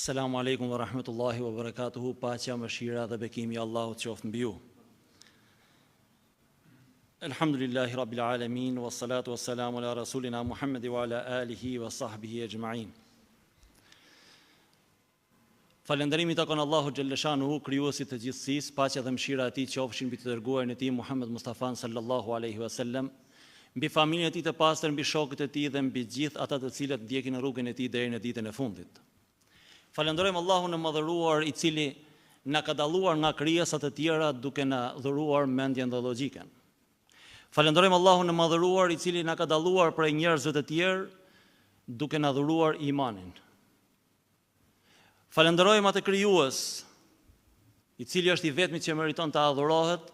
Assalamu alaikum wa rahmetullahi wa barakatuhu, paqja, mëshira dhe bekimi i Allahut qoftë mbi ju. Alhamdulillahi rabbil alamin, wassalatu wassalamu ala rasulina Muhammedi wa ala alihi wa sahbihi ajma'in. Falënderimi takon Allahu xhalleshanuhu, krijuesit të gjithësisë, paqja dhe mëshira e tij qofshin mbi të dërguarin e tij Muhammed Mustafa sallallahu alaihi wasallam, mbi familjen e tij të pastër, mbi shokët e tij dhe mbi gjithë ata të cilët ndjekin rrugën e tij deri në ditën e fundit. Falenderojmë Allahun e madhëruar, i cili na ka dalluar nga krijesat e tjera duke na dhuruar mendjen dhe logjikën. Falenderojmë Allahun e madhëruar, i cili na ka dalluar prej njerëzve të tjerë duke na dhuruar imanin. Falenderojmë atë krijues, i cili është i vetmi që meriton të adhurohet,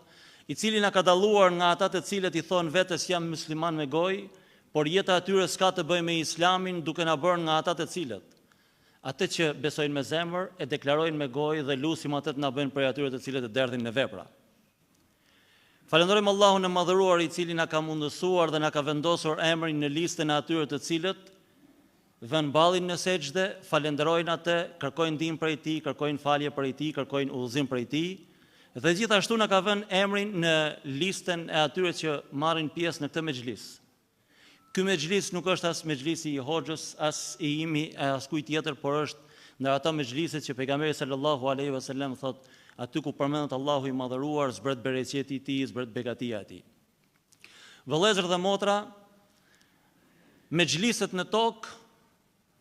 i cili na ka dalluar nga ata të cilët i thonë vetes jam musliman me gojë, por jeta e tyre s'ka të bëjë me Islamin, duke na bërë nga ata të cilët atë që besojnë me zemër e deklarojnë me gojë dhe lusim atë të na bëjnë prej atyre të cilët e derdhin në vepra. Falenderojmë Allahun e madhëruar, i cili na ka mundësuar dhe na ka vendosur emrin në listën e atyre të cilët vënë ballin në sejdë, falenderojnë atë, kërkojnë ndihmë prej tij, kërkojnë falje prej tij, kërkojnë udhëzim prej tij, dhe gjithashtu na ka vënë emrin në listën e atyre që marrin pjesë në këtë mexhlis. Ky mexhlis nuk është as mexhlisi i Hoxhës, as i imi, as kujt tjetër, por është ndër ato mexhliset që pejgamberi sallallahu alaihi wasallam thotë, aty ku përmendet Allahu i madhëruar, zbret bereqeti i tij, zbret begatia e tij. Vëllezër dhe motra, mexhliset në tokë,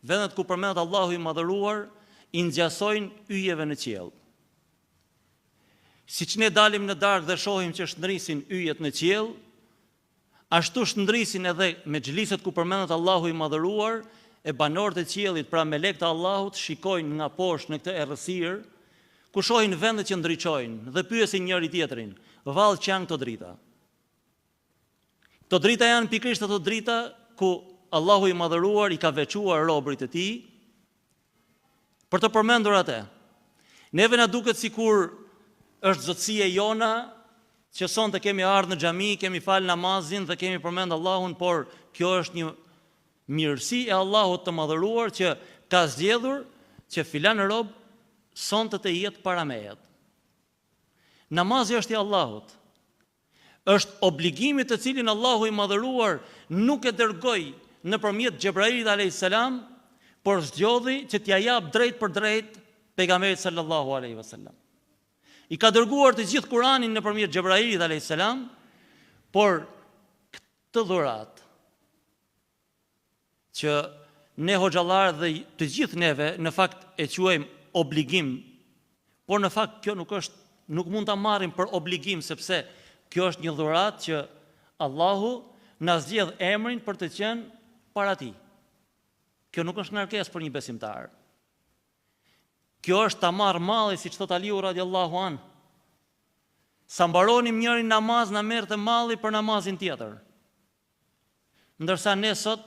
vendet ku përmendet Allahu i madhëruar, i ngjasojnë yjeve në qiell. Siç ne dalim në darkë dhe shohim që shndrisin yjet në qiell, ashtu shndrisin edhe mexhliset ku përmendet Allahu i madhëruar, e banorët e qiellit, pra melekët e Allahut, shikojnë nga poshtë në këtë errësirë, ku shohin vendet që ndriçojnë dhe pyesin njëri tjetrin, vallë që janë këto drita. Këto drita janë pikërisht ato drita ku Allahu i madhëruar i ka veçuar robërit e tij për të përmendur atë. Neve na duket sikur është zotësia jona që sonte kemi ardhur në xhami, kemi fal namazin dhe kemi përmend Allahun, por kjo është një mirësi e Allahut të madhëruar që ka zgjedhur që filan rob sonte të jetë para meje. Namazi është i Allahut. Është obligimi të cilin Allahu i madhëruar nuk e dërgoi nëpërmjet Xhebrailit alayhis salam, por zgjodhi që t'ia jap drejt për drejt pejgamberit sallallahu alaihi wasallam. I ka dërguar të gjithë Kur'anin nëpërmjet Xhebrailit alayhis salam, por këtë dhuratë që ne hoxhallar dhe të gjithë neve në fakt e quajmë obligim, por në fakt kjo nuk mund ta marrim për obligim, sepse kjo është një dhuratë që Allahu na zgjedh emrin për të qenë para tij. Kjo nuk është ngarkesë për një besimtar. Kjo është ta marr malli, siç thot Aliu radiallahu an. Sa mbaronim njërin namaz, na merrte malli për namazin tjetër. Ndërsa ne sot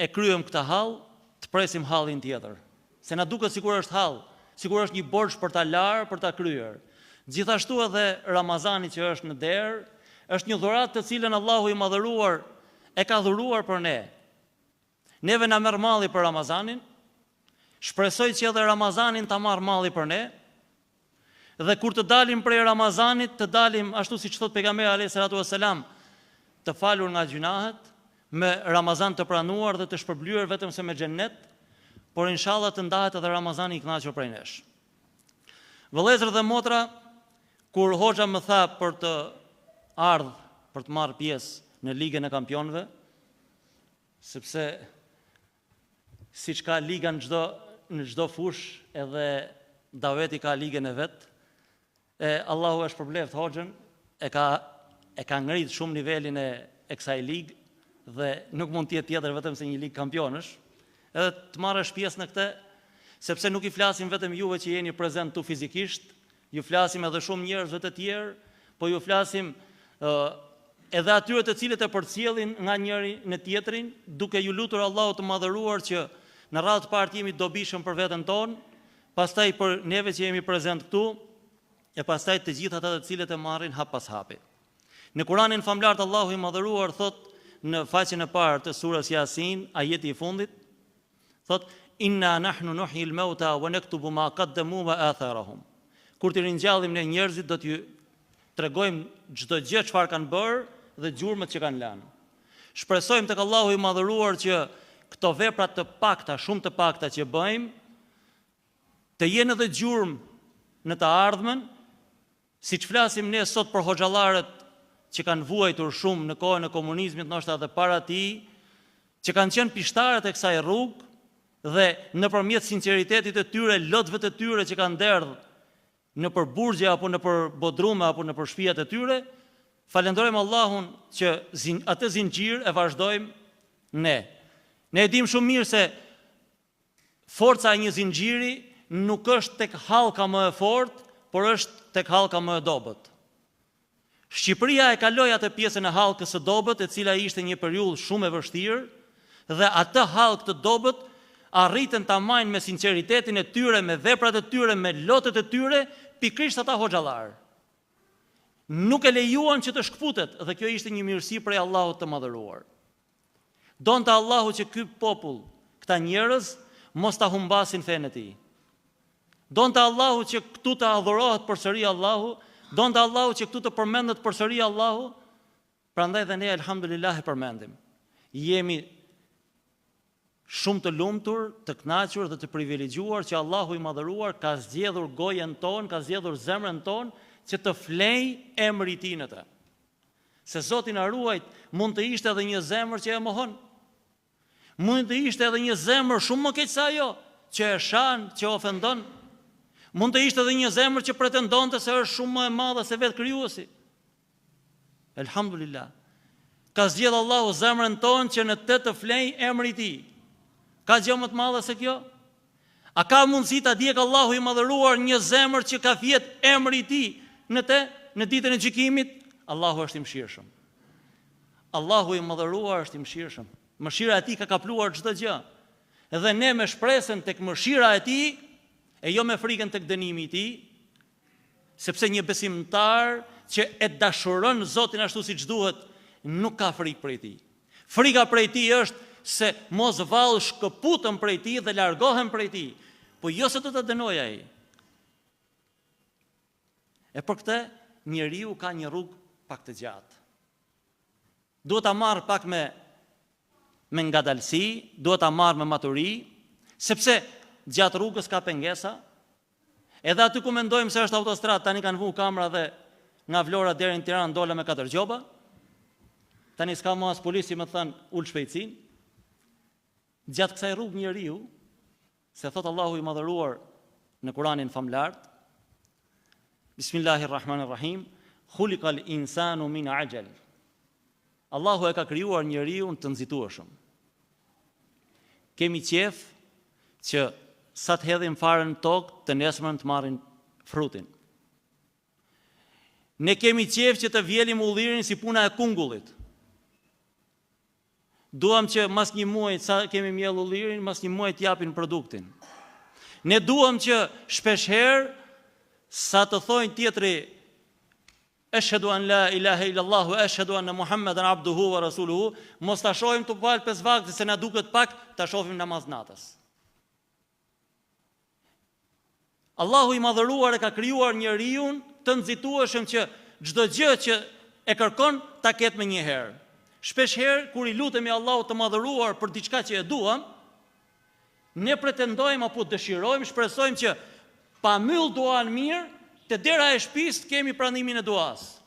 e kryem këtë hall, të presim hallin tjetër. Se na duket sikur është hall, sikur është një borxh për ta larë, për ta kryer. Gjithashtu edhe Ramazani që është në derë, është një dhuratë të cilën Allahu i madhëruar e ka dhuruar për ne. Neve na merr malli për Ramazanin, shpresoj që edhe Ramazanin ta marr malli për ne, dhe kur të dalim prej Ramazanit, të dalim ashtu siç thot pejgamberi alayhis salatu wassalam, të falur nga gjunahet, me Ramazan të pranuar dhe të shpërblyer vetëm se me xhennet, por inshallah të ndahet edhe Ramazani i kënaqur prej nesh. Vëllezër dhe motra, kur hoxha më tha për të ardhur për të marrë pjesë në Ligën e Kampionëve, sepse siç ka liga në çdo fush, edhe daveti ka ligën e vet. Allahu e shpërbleft hoxhën, e ka ngrit shumë nivelin e kësaj ligë dhe nuk mund të jetë tjetër vetëm se një ligë kampionësh. Edhe të marrësh pjesë në këtë, sepse nuk i flasim vetëm juve që jeni prezent tu fizikisht, ju flasim edhe shumë njerëzve të tjerë, po ju flasim edhe atyre të cilët e përcjellin nga njëri në tjetrin, duke ju lutur Allahut të madhëruar që në radhë të parë jemi dobishëm për veten tonë, pastaj për neve që jemi prezent këtu, e pastaj të gjithë ata të cilët e marrin hap pas hapi. Në Kur'anin famlar Allahu i madhëruar thot në faqen e parë të surës Yasin, ajeti i fundit, Thot, inna nahnu nuhyi al-mauta wa naktubu ma qaddamu wa atharahum. Kur të ringjallim ne njerëzit do t'ju tregojmë çdo gjë çfarë kanë bërë dhe gjurmët që kanë lënë. Shpresojmë tek Allahu i madhëruar që këto vepra të pakta, shumë të pakta që bëjmë, të jenë edhe gjurmë në të ardhmen, siç flasim ne sot për hoxhallarët që kanë vuajtur shumë në kohën e komunizmit, ndoshta edhe para tij, që kanë qenë pishtarët e kësaj rrugë dhe nëpërmjet sinqeritetit të tyre, lotëve të tyre që kanë derdhur në për burgje apo në për bodrume apo në për shtëpiat e tyre, falenderojmë Allahun që atë zinxhir e vazhdojmë ne. Ne e dim shumë mirë se forca e një zinxhiri nuk është tek hallka më e fortë, por është tek hallka më e dobët. Shqipëria e kaloi atë pjesën e hallkës së dobët, e cila ishte një periudhë shumë e vështirë, dhe atë hallkë të dobët arritën ta marrin me sinqeritetin e tyre, me veprat e tyre, me lotët e tyre, pikërisht ata hoxhallar. Nuk e lejuan që të shkputet, dhe kjo ishte një mirësi prej Allahut të madhëruar. Donte Allahu që ky popull, këta njerëz, mos ta humbasin fenë e tij. Donte Allahu që këtu të adhurohet përsëri Allahu, donte Allahu që këtu të përmendet përsëri Allahu, prandaj dhe ne elhamdulillah e përmendim. Jemi shumë të lumtur, të kënaqur dhe të privilegjuar që Allahu i madhëruar ka zgjedhur gojen tonë, ka zgjedhur zemrën tonë që të flej emri i tij në të. Se Zoti na ruajt, mund të ishte edhe një zemër që e mohon. Mund të ishte edhe një zemër shumë më keq se ajo, që e shan, që ofendon. Mund të ishte edhe një zemër që pretendonte se është shumë më e madhe se vetë krijuesi. Elhamdulillah. Ka zgjedhur Allahu zemrën tonë që në të flej emri i tij. Ka gjë më të madhe se kjo? A ka mundësi ta dijë Allahu i madhëruar një zemër që ka fjet emri i tij në ditën e gjykimit? Allahu është i mëshirshëm. Allahu i madhëruar është i mëshirshëm. Mëshira e tij ka kapluar çdo gjë. Edhe ne me shpresën tek mëshira e tij, e jo me frikën tek dënimi i tij, sepse një besimtar që e dashuron Zotin ashtu siç duhet, nuk ka frikë prej tij. Frika prej tij është se mos vallë shkëputëm prej tij dhe largohem prej tij, po jo se do të dënoj ai. E për këtë njeriu ka një rrugë pak të gjatë. Duhet ta marr pak me ngadalësi, duhet ta marr me maturi, sepse gjatë rrugës ka pengesa. Edhe aty ku mendojmë se është autostradë, tani kanë vënë kamera dhe nga Vlora deri në Tiranë dola me 4 gjoba. Tani s'ka më as polisi më thënë ul shpejtësinë. Gjatë kësaj rrugë njeriu, se thot Allahu i madhëruar në Kur'anin famlar, Bismillahirrahmanirrahim, khuliqal insanu min ajal. Allahu e ka krijuar njeriu të nxitueshëm. Kemi qef që sa të hedhim farën në tokë, të nesërmen të marrin frutin. Ne kemi qef që të vjelim ullirin si puna e kungullit. Duam që mas një muaj, sa kemi mjell ullirin, mas një muaj t'japin produktin. Ne duam që shpeshherë, sa të thojnë tjetri, Eshhedu an la ilaha illallahu, eshhedu anna Muhammeden abduhu wa rasuluhu, mos ta shohim të palë 5 vakte, se na duket pak, ta shohim namaz natës. Allahu i madhëruar e ka krijuar njeriu të nxitueshëm që çdo gjë që e kërkon ta ketë më një herë. Shpeshherë kur i lutemi Allahut të madhëruar për diçka që e duam, ne pretendojmë apo dëshirojmë, shpresojmë që pa myll duan mirë, te dera e shtëpisë kemi pranimin e duas.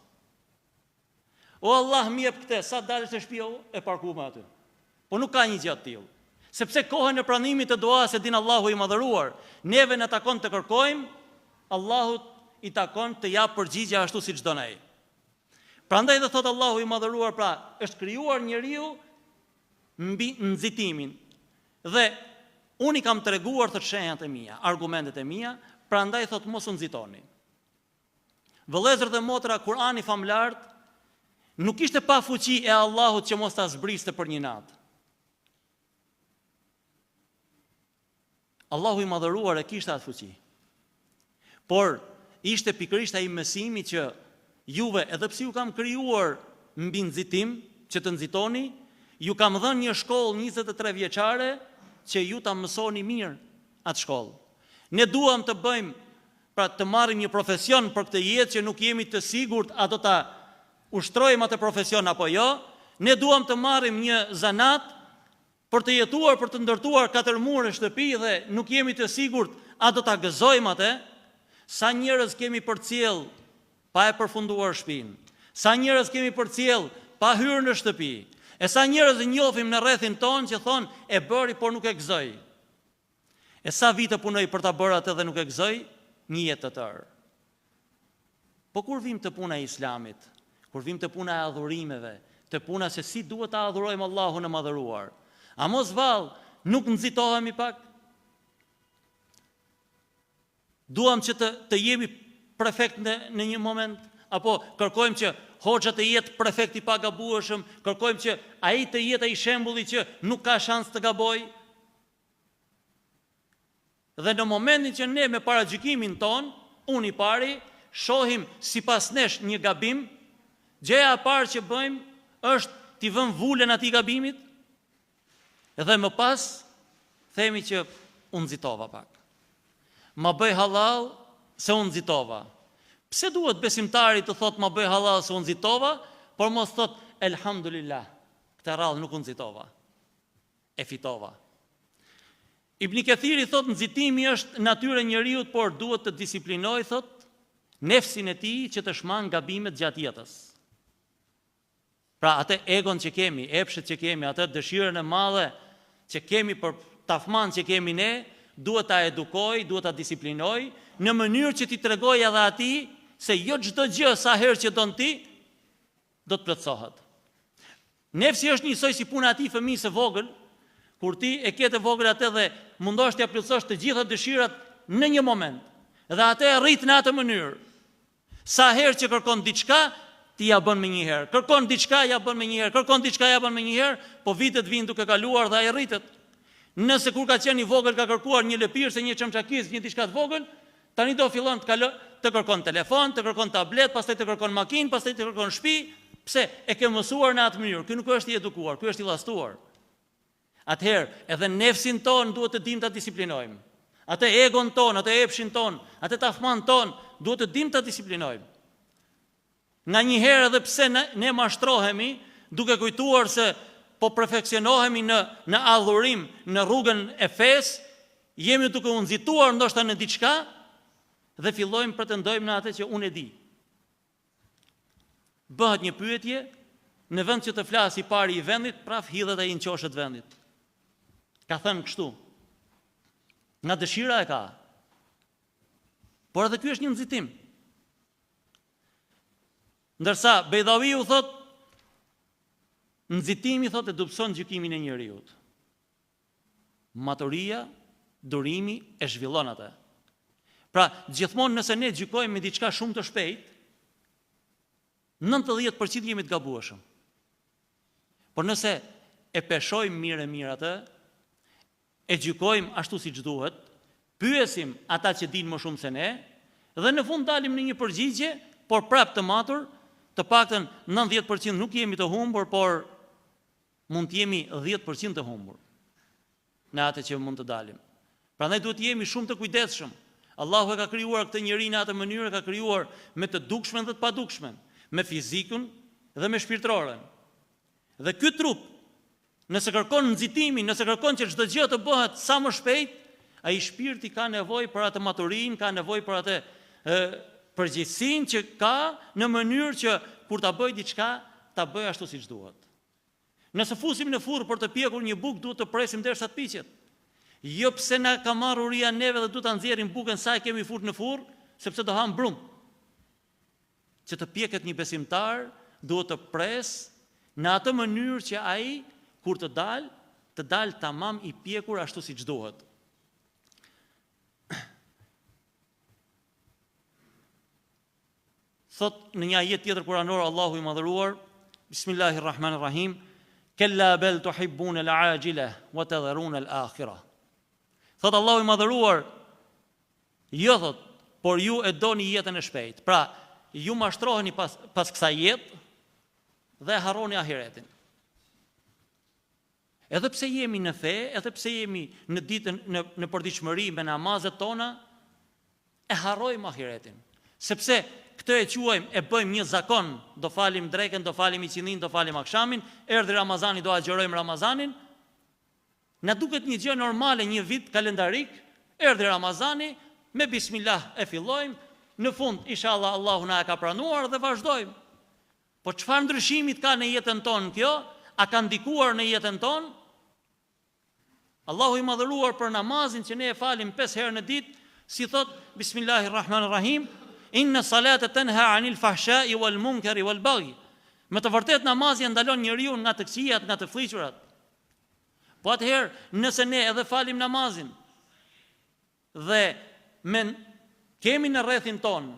O Allah, më jep këtë, sa dalësh te shtëpia e parkuam aty. Po nuk ka një gjë të tillë. Sepse kohën e pranimit të duas e din Allahu i madhëruar. Neve na takon të kërkojmë, Allahut i takon të jap përgjigje ashtu siç don ai. Prandaj dhe thot Allahu i madhëruar, pra, është krijuar njeriu mbi nxitimin. Dhe unë i kam treguar të shenjat e mia, argumentet e mia, prandaj thot mos u nxitoni. Vëllezër dhe motra, Kur'ani famlar nuk ishte pa fuqi e Allahut që mos ta zbriste për një natë. Allahu i madhëruar e kishte atë fuqi. Por ishte pikërisht ai mësimi që juve, edhe pse ju kam krijuar mbi nxitim, që të nxitoni, ju kam dhënë një shkollë 23 vjeçare që ju ta mësoni mirë atë shkollë. Ne duam të bëjmë, pra të marrim një profesion për këtë jetë që nuk jemi të sigurt a do ta ushtrojmë atë profesion apo jo. Ne duam të marrim një zanat për të jetuar, për të ndërtuar 4 mure shtëpi dhe nuk jemi të sigurt a do ta gëzojmë atë. Sa njerëz kemi përcjell pa e përfunduar shtëpinë. Sa njerëz kemi përcjell pa hyrë në shtëpi. E sa njerëz njohim në rrethin tonë që thonë e bëri por nuk e gëzoi. E sa vite punoj për ta bërë atë dhe nuk e gëzoj, një jetë të tërë. Po kur vim të puna e Islamit, kur vim të puna e adhurimeve, të puna se si duhet ta adhurojmë Allahun e madhëruar, a mos vallë nuk nxitohemi pak? Duam që të jemi prefekt në një moment, apo kërkojmë që hoxha të jetë prefekt i pagabueshëm, kërkojmë që ai të jetë ai shembulli që nuk ka shans të gabojë. Dhe në momentin që ne me paragjykimin ton, unë i pari, shohim sipas nesh një gabim, gjëja e parë që bëjmë është t'i vëmë vulën atij gabimit, dhe më pas themi që unë nxitova pak. Ma bëj halal se unë nxitova. Pse duhet besimtari të thotë ma bëj halal se unë nxitova, por mos thotë elhamdulillah, këtë rradhë nuk unë nxitova, e fitova. Ibn Kathiri thot nxitimi është natyra e njeriu, por duhet të disiplinojë, thot, nefsin e tij që të shman gabimet gjatë jetës. Pra atë egon që kemi, epshet që kemi, atë dëshirën e madhe që kemi për tafman që kemi ne, duhet ta edukoj, duhet ta disiplinoj në mënyrë që ti tregoj edhe atij se jo çdo gjë sa herë që don ti do të plotësohet. Nefsi është njësoj si puna e atij fëmijës së vogël. Kur ti e ke të vogël atë dhe mundosh t'ia plotësosh të gjitha dëshirat në një moment, dhe atë e rrit në atë mënyrë. Sa herë që kërkon diçka, ti ja bën më një herë. Kërkon diçka, ja bën më një herë. Kërkon diçka, ja bën më një herë, po vitet vinë duke kaluar dhe ai rritet. Nëse kur ka qenë i vogël ka kërkuar një lëpirë se një çamçakiz, një diçka të vogël, tani do fillon të kërkon telefon, të kërkon tablet, pastaj të kërkon makinë, pastaj të kërkon shtëpi. Pse? E ke mësuar në atë mënyrë. Ky nuk është i edukuar, ky është i llastuar. Atëherë, edhe nefsin ton duhet të dim ta disiplinojmë. Atë egon ton, atë epshin ton, atë tafman ton, duhet të dim ta disiplinojmë. Nga një herë edhe pse ne mashtrohemi, duke kujtuar se po perfeksionohemi në adhurim, në rrugën e fesë, jemi duke u nxituar ndoshta në diçka dhe fillojmë pretendojmë në atë që unë e di. Bëhet një pyetje, në vend që të flasë i pari i vendit, prap hidhet ai në qoshet vendit. Ka thënë kështu. Nga dëshira e ka. Por edhe ky është një nxitim. Ndërsa Bejdawiu thot, nxitimi thot e dobëson gjykimin e njeriut. Maturia, durimi e zhvillon atë. Pra, gjithmonë nëse ne gjykojmë me diçka shumë të shpejt, 90% jemi të gabueshëm. Por nëse e peshojmë mirë atë, e gjykojmë ashtu siç duhet, pyesim ata që dinë më shumë se ne, dhe në fund dalim në një përgjigje, por prap të matur, të paktën 90% nuk jemi të humbur, por mund të jemi 10% të humbur në atë që mund të dalim. Prandaj duhet të jemi shumë të kujdesshëm. Allahu e ka krijuar këtë njerëz në atë mënyrë, ka krijuar me të dukshmen dhe të padukshmen, me fizikun dhe me shpirtërorën. Dhe ky trup, nëse kërkon nxitimin, nëse kërkon që çdo gjë të bëhet sa më shpejt, ai shpirti ka nevojë për atë maturinë, ka nevojë për atë përgjegjësinë që ka në mënyrë që kur ta bëj diçka, ta bëj ashtu siç duhet. Nëse fusim në furrë për të pjekur një bukë, duhet të presim derisa të piqet. Jo pse na ka marrë uria neve dhe duhet ta nxjerrim bukën sa e kemi furt në furrë, sepse do ham brum. Që të pjeket një besimtar, duhet të pres në atë mënyrë që ai kur të dal tamam i pjekur ashtu siç duhet. Thot në një ajet tjetër kuranor Allahu i madhëruar, Bismillahirrahmanirrahim, Kella bel tuhibbun al-ajila wa tadharun al-akhirah. Thot Allahu i madhëruar, jo thot, por ju e doni jetën e shpejtë. Pra, ju mashtroheni pas kësaj jetë dhe harroni ahiretin. Edhe pse jemi në fe, edhe pse jemi në ditën në përditshmëri me namazet tona, e harrojmë ahiretin. Sepse këtë e quajmë, e bëjmë një zakon, do falim drekën, do falim iqindin, do falim akshamin, erdhi Ramazani, do agjërojmë Ramazanin. Na duket një gjë normale, një vit kalendarik, erdhi Ramazani, me bismillah e fillojmë, në fund inshallah Allahu na e ka pranuar dhe vazhdojmë. Po çfarë ndryshimit ka në jetën tonë kjo? A ka ndikuar në jetën tonë? Allahu i madhëruar për namazin që ne e falim 5 herë në ditë, si thot Bismillahirrahmanirrahim, inna salata tanha anil fahsha'i wal munkari wal baghi. Me të vërtet namazi ndalon njeriu nga të këqijat, nga të fllihçurat. Po atëherë, nëse ne edhe falim namazin dhe kemi në rrethin ton,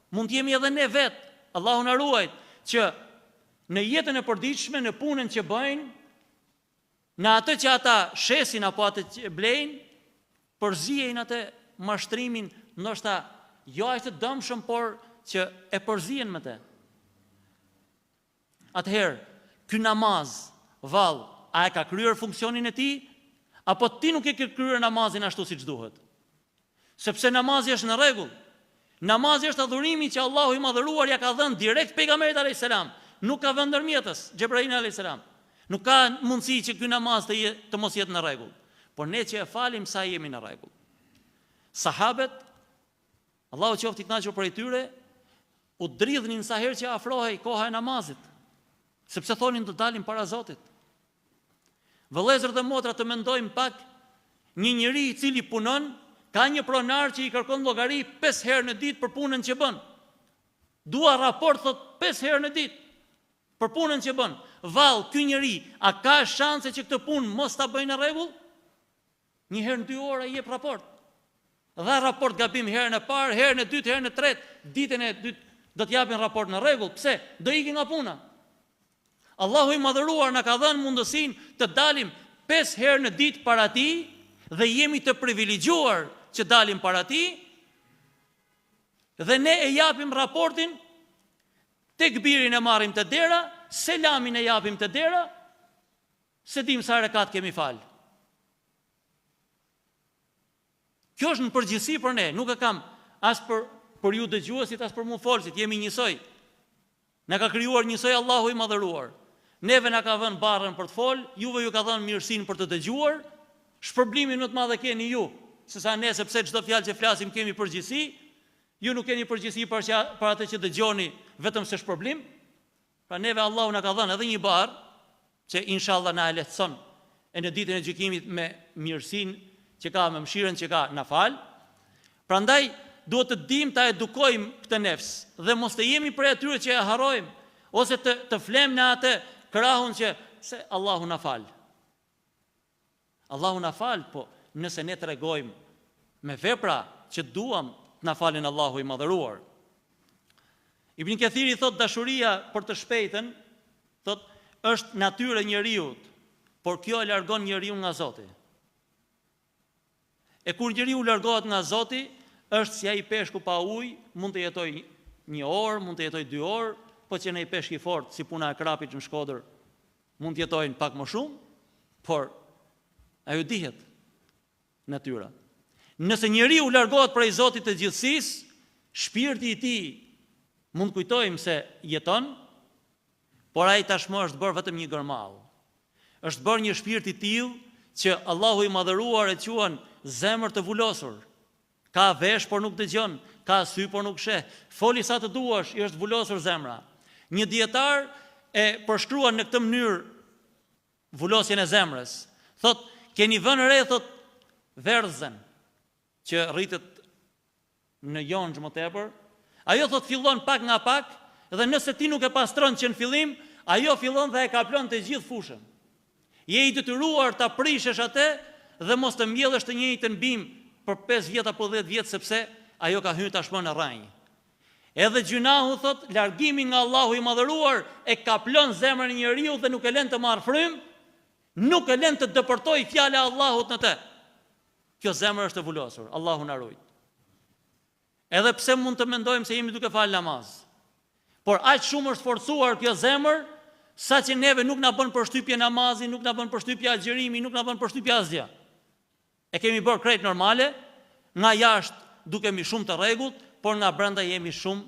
mund të jemi edhe ne vetë, Allahu na ruaj, që në jetën e përditshme, në punën që bëjnë, në atë që ata shesin apo atë që blejnë, përzihen atë mashtrimin, ndoshta jo aq të dëmshëm, por që e përzihen me të. Atëherë, ky namaz, vallë, a e ka kryer funksionin e tij, apo ti nuk e ke kryer namazin ashtu siç duhet? Sepse namazi është në rregull. Namazi është adhurimi që Allahu i madhëruar ja ka dhënë direkt pejgamberit alayhis salam, nuk ka vend ndërmjetës, Xhebrail alayhis salam. Nuk ka mundësi që ky namaz të mos jetë në rregull. Por ne që e falim sa jemi në rregull. Sahabët, Allahu qoftë i kënaqur prej tyre, u dridhnin sa herë që afrohej koha e namazit, sepse thonin të dalim para Zotit. Vëllezër dhe motra, të mendojmë pak, një njeri i cili punon, ka një pronar që i kërkon llogari 5 herë në ditë për punën që bën. Dua raport, thot, 5 herë në ditë për punën që bën. Vallë, ky njeri, a ka shanse që këtë punë mos ta bëjë në rregull? Një herë në 2 orë ai jep raport. Dha raport gabim herën e parë, herën e dytë, herën e tretë, ditën e dytë do të japin raport në rregull. Pse? Do ikin nga puna. Allahu i madhëruar na ka dhënë mundësinë të dalim 5 herë në ditë para tij dhe jemi të privilegjuar që dalim para tij dhe ne e japim raportin, tekbirin e marrim të dera, selamin e japim të dera, se dim sa rekat kemi fal. Kjo është në përgjithësi për ne, nuk e kam as për ju dëgjuesit, as për mua folësit, jemi njësoj. Na ka krijuar njësoj Allahu i madhëruar. Neve na ka dhënë barrën për të fol, juve ju ka dhënë mirësinë për të dëgjuar. Shpërblimin më të madh e keni ju, sesa ne, sepse çdo fjalë që flasim kemi përgjithësi. Ju nuk keni përgjithësi për atë që dëgjoni vetëm se shpërblim. Pra neve Allahu na ka dhënë edhe një barë që inshallah na e lehtëson e në ditën e gjykimit me mirësinë që ka, me mëshirën që ka, na fal. Prandaj duhet të dim ta edukojmë këtë nefs dhe mos të jemi prej atyre që e harrojmë ose të flem në atë krahun që se Allahu na fal. Allahu na fal, po nëse ne tregojmë me vepra që duam të na falin Allahu i madhëruar. Ibn Kathiri thot dashuria për të shpejtën, thot është natyra e njeriut, por kjo e largon njeriu nga Zoti. E kur njeriu largohet nga Zoti, është si ai peshku pa ujë, mund të jetojë 1 orë, mund të jetojë 2 orë, po që në i peshk i fort, si puna e krapit në Shkodër, mund të jetojnë pak më shumë, por ajo dihet natyra. Nëse njeriu largohet prej Zotit të gjithësisë, shpirti i tij mund kujtojmë se jeton, por ai tashmë është bërë vetëm një gërmall. Është bërë një shpirt i tillë që Allahu i madhëruar e quan zemër të vulosur. Ka vesh por nuk dëgjon, ka sy por nuk sheh. Foli sa të duash, i është vulosur zemra. Një dietar e përshkruan në këtë mënyrë vulosjen e zemrës. Thot, keni vënë re, thot, verzen që rritet në jonxh më tepër. Ajo thot fillon pak nga pak dhe nëse ti nuk e pastron që në fillim, ajo fillon dhe e kaplon të gjithë fushën. Je i detyruar ta prishësh atë dhe mos të mbjellësh të njëjtën bim për 5 vjet apo 10 vjet, sepse ajo ka hyrë tashmë në rranj. Edhe gjunahu, thot, largimi nga Allahu i madhëruar e kaplon zemrën e njeriu dhe nuk e lën të marrë frym, nuk e lën të dëpërtojë fjala e Allahut në të. Kjo zemër është e vulosur, Allahu na ruaj. Edhe pse mund të mendojmë se jemi duke falë namaz, por aq shumë është forcuar kjo zemër sa që neve nuk na bën përshtypje namazi, nuk na bën përshtypje agjërimi, nuk na bën përshtypje asgjë. E kemi bërë krejt normale, nga jashtë dukemi shumë të rregullt, por nga brenda jemi shumë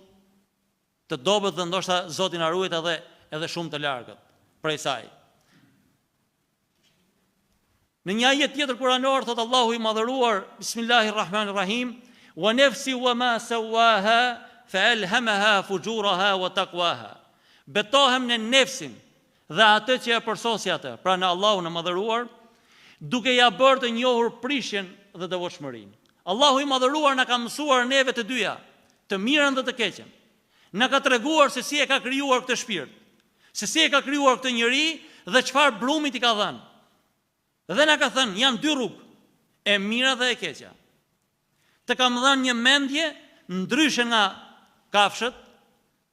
të dobët dhe ndoshta Zoti na ruajt edhe shumë të largët prej saj. Në një ajet tjetër kuranor thot Allahu i madhëruar, Bismillahirrahmanirrahim, wa nafsi wa ma sawaha fa alhamaha fujuraha wa taqwaha. Betohem në nefsin dhe atë që e përsosi atë, pra në Allahun e madhëruar, duke ja bërë të njohur prishjen dhe devotshmërinë. Allahu i madhëruar na ka mësuar neve të dyja, të mirën dhe të keqen. Na ka treguar se si e ka krijuar këtë shpirt, se si e ka krijuar këtë njeri dhe çfarë brumit i ka dhënë. Dhe na ka thënë, janë dy rrugë, e mira dhe e keqja. Të kam dhënë një mendje ndryshe nga kafshët,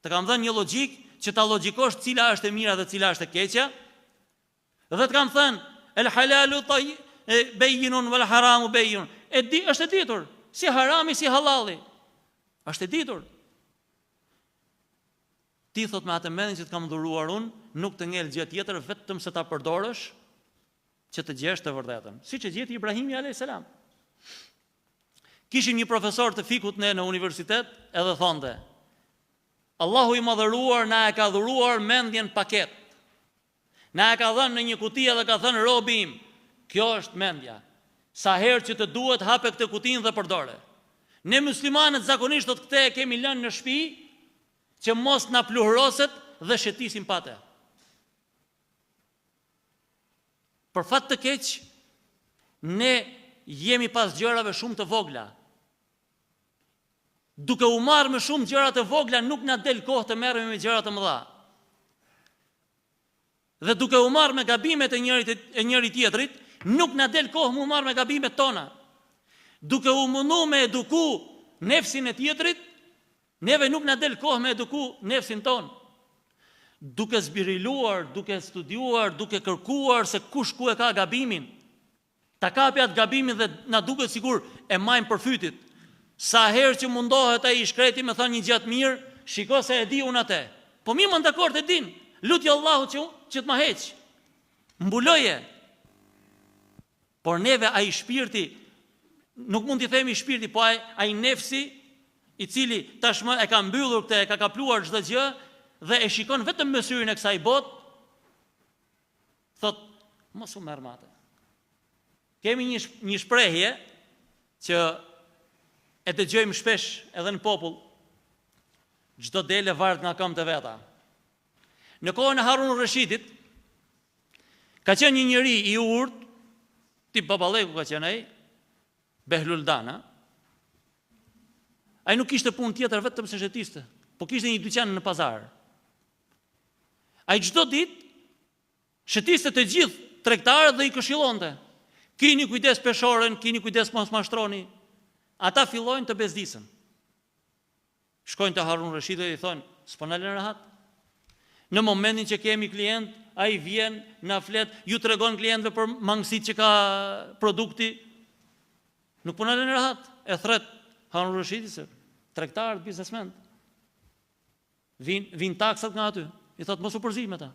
të kam dhënë një logjik që ta logjikosh cila është e mira dhe cila është e keqja. Dhe të kam thënë, el halalu bayyinun wal haramu bayyinun. Është e ditur, si harami si halali. Është e ditur. Ti thot me atë mendjen që të kam dhuruar unë, nuk të ngel gjë tjetër vetëm se ta përdorësh që të gjesh të vërtetën. Siç e gjeti Ibrahimi alayhis salam. Kishim një profesor të fikut ne në universitet, edhe thonte, Allahu i madhëruar na e ka dhuruar mendjen paket. Na e ka dhënë në një kuti dhe ka thënë robi im, kjo është mendja. Sa herë që të duhet hape këtë kutinë dhe përdore. Ne muslimanët zakonisht do të këtë e kemi lënë në shtëpi që mos na pluhuroset dhe shëtisim pate. Për fat të keq, ne jemi pas gjërave shumë të vogla. Duke u marrë me shumë gjëra të vogla, nuk na del kohë të merremi me gjëra të mëdha. Dhe duke u marrë me gabimet e njëri tjetrit, nuk na del kohë mu marrë me gabimet tona. Duke u mundu me eduku nefsin e tjetrit, neve nuk na del kohë me eduku nefsin tonë. Duke zbiriluar, duke studiuar, duke kërkuar se kush ku e ka gabimin, ta kapi atë gabimin dhe na duket sikur e majmë për fytit. Sa herë që mundohet ai i shkreti me thënë një gjatë mirë, shiko se e di unë atë. Po mi më dakord e din, lutje Allahut që të ma heq. Mbuloje. Por neve ai shpirti, nuk mund t'i themi shpirti, po ai nefsi i cili tashmë e ka mbyllur këtë, e ka kapluar çdo gjë dhe e shikon vetëm me syrin e kësaj botë, thot, mos u merr mate. Kemi një shprehje që e dëgjojmë shpesh edhe në popull, çdo dele varet nga këmbët e veta. Në kohën e Harun Rashidit, ka qenë një njeri i urt, tip Baballeku ka qenë ai, Behlul Dana. Ai nuk kishte punë tjetër vetëm se shëtiste, po kishte një dyqan në pazar. Ai çdo ditë shëtiste të gjithë tregtarët dhe i këshillonte. Kini kujdes peshoren, kini kujdes mos mashtroni. Ata fillojnë të bezdisën. Shkojnë te Harun Rashidi dhe i thonë, s'po na lën rahat. Në momentin që kemi klient, ai vjen, na flet, ju tregon klientëve për mangësitë që ka produkti. Nuk po na lën rahat. E thret Harun Rashidi se tregtarët, biznesmen. Vin taksat nga aty. I thot mos u përzi me ta.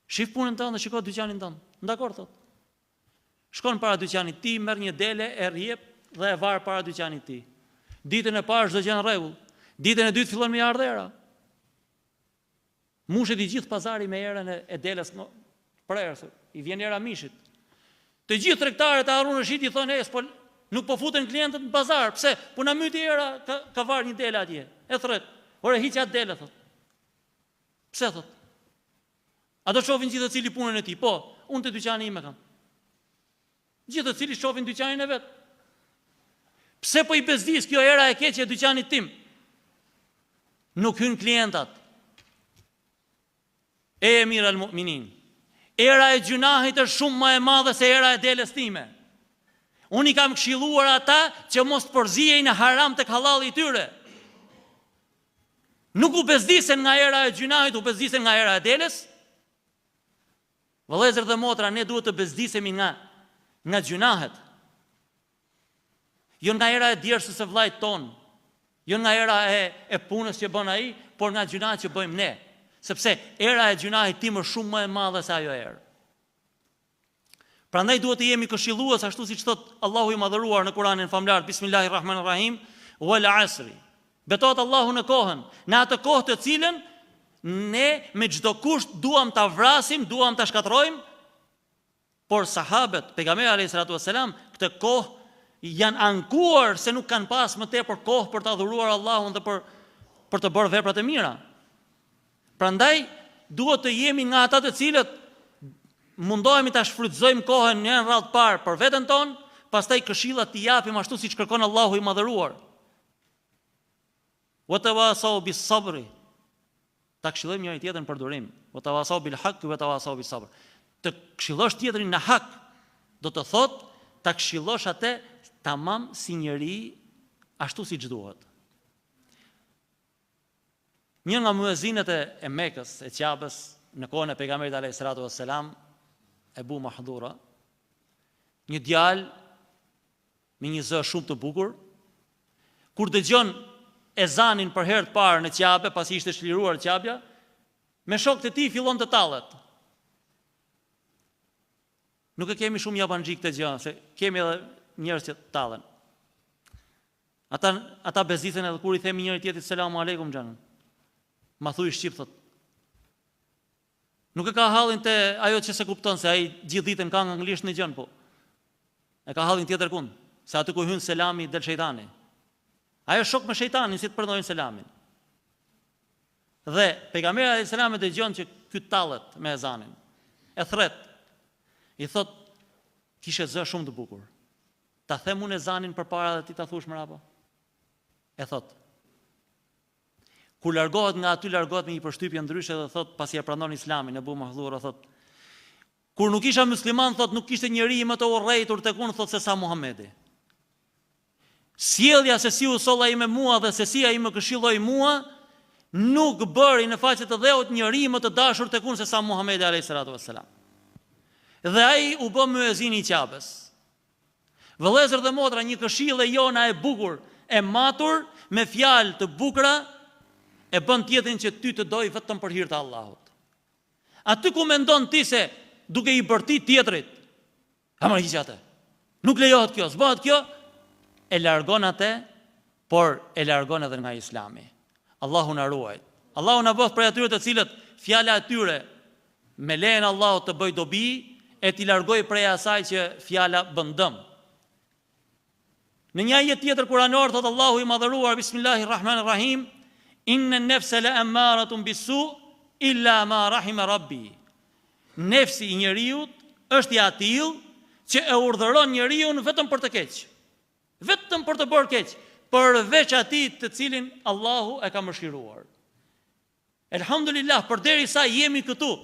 Shif punën tënde, shiko dyqanin tënd. Dakor thot. Shkon para dyqanit ti, merr një dele, e rjep dhe e var para dyqanit ti. Ditën e parë çdo gjë në rregull. Ditën e dytë fillon me ardhë era. Mushet i gjithë pazari me erën e deles prerës. I vjen era mishit. Të gjithë tregtarët e Harun Rashidit i thonë, nuk po futen klientët në pazar. Pse? Po na myti era, ka varë një dele atje. E thret. Ore hiq atë dele thot. Pse thot? A do shohin gjithë cili punën e tij? Po, unë te dyqani im e kam. Gjithë të cili shohin dyqanin e vet. Pse po i bezdis kjo era e keqe e dyqanit tim? Nuk hyn klientat. E emir al mu'minin. Era e gjunahit është shumë më e madhe se era e deles time. Unë i kam këshilluar ata që mos të përzijej në haram tek halali i tyre. Nuk u bezdisen nga era e gjunahit, u bezdisen nga era e deles. Vëllezër dhe motra, ne duhet të bezdisemi nga gjunahet. Jo nga era e djersës së vllajt ton, jo nga era e punës që bën ai, por nga gjunahet që bëjmë ne. sepse era e gjunahit tim është shumë më e madhe se ajo erë. Prandaj duhet të jemi këshillues ashtu siç thot Allahu i madhëruar në Kur'anin famlar, Bismillahirrahmanirrahim, wal asri. Betohet Allahu në kohën, në atë kohë të cilën ne me çdo kusht duam ta vrasim, duam ta shkatrojmë, por sahabët, pejgamberi alayhis salatu wassalam, këtë kohë janë ankuar se nuk kanë pas më tepër kohë për ta adhuruar Allahun dhe për të bërë veprat e mira. Prandaj duhet të jemi nga ata të cilët mundohemi ta shfrytëzojmë kohën në radhë parë për veten tonë, pastaj këshillat t'i japim ashtu siç kërkon Allahu i madhëruar. Wa tawasau bis sabri. Ta këshillojmë njëri tjetrin për durim. Wa tawasau bil haqq wa tawasau bis sabr. Të këshillosh tjetrin në hak, do të thotë ta këshillosh atë tamam si njeri ashtu siç duhet. Një nga muezinet e Mekës, e Qabës, në kohën e pejgamberit alayhis salatu wassalam, Ebu Mahdura, një djalë me një zë shumë të bukur, kur dëgjon ezanin për herë të parë në Qabe, pasi ishte shliruar Qabja, me shokët e tij fillon të tallet. Nuk e kemi shumë japanxhik të gjë, se kemi edhe njerëz që tallen. Ata beziten edhe kur i themi njëri tjetrit selamu aleikum xhanën. Ma thuj shqip thot. Nuk e ka hallin te ajo që se kupton se ai gjithë ditën ka anglisht në gjën, po. E ka hallin tjetër kund, se aty ku hyn selami del shejtani. Ajo shok me shejtanin si të përdojnë selamin. Dhe pejgamberi alayhis salam dëgjon që ky tallet me ezanin. E thret. I thot, kishe zë shumë të bukur. Ta them unë ezanin përpara dhe ti ta thush mrapa. E thot. Kur largohet nga aty, largohet me një përshtypje ndryshe dhe thot, pasi e pranon Islamin, Ebu Mahdura thot, kur nuk isha musliman, thot, nuk kishte njeri më të urrejtur tek unë, thot, se sa Muhamedi. Sjellja se si u solla ai me mua dhe se si ai më këshilloi mua, nuk bëri në faqe të dheut njeri më të dashur tek unë se sa Muhamedi alayhis salatu wassalam. Dhe ai u bë muezini i Qabës. Vëllezër dhe motra, një këshillë e jona e bukur, e matur, me fjalë të bukura, e bën tjetrin që ty të doj vetëm për hir të Allahut. Aty ku mendon ti se duke i bërtit tjetrit, ama hiq atë. Nuk lejohet kjo, s'bëhet kjo, e largon atë, por e largon edhe nga Islami. Allahu na ruaj. Allahu na bëf prej atyre të cilët fjala e tyre me lejen e Allahut të bëj dobi, e t'i largoj prej asaj që fjala bën dëm. Në një ajet tjetër kuranor thot Allahu i madhëruar, Bismillahirrahmanirrahim, inna nefse la ammaratun bisu illa ma rahima rabbi. Nefsi i njeriut është i atill që e urdhëron njeriun vetëm për të keq. Vetëm për të bërë keq, përveç atij të cilin Allahu e ka mëshiruar. Elhamdulillah, përderisa jemi këtu,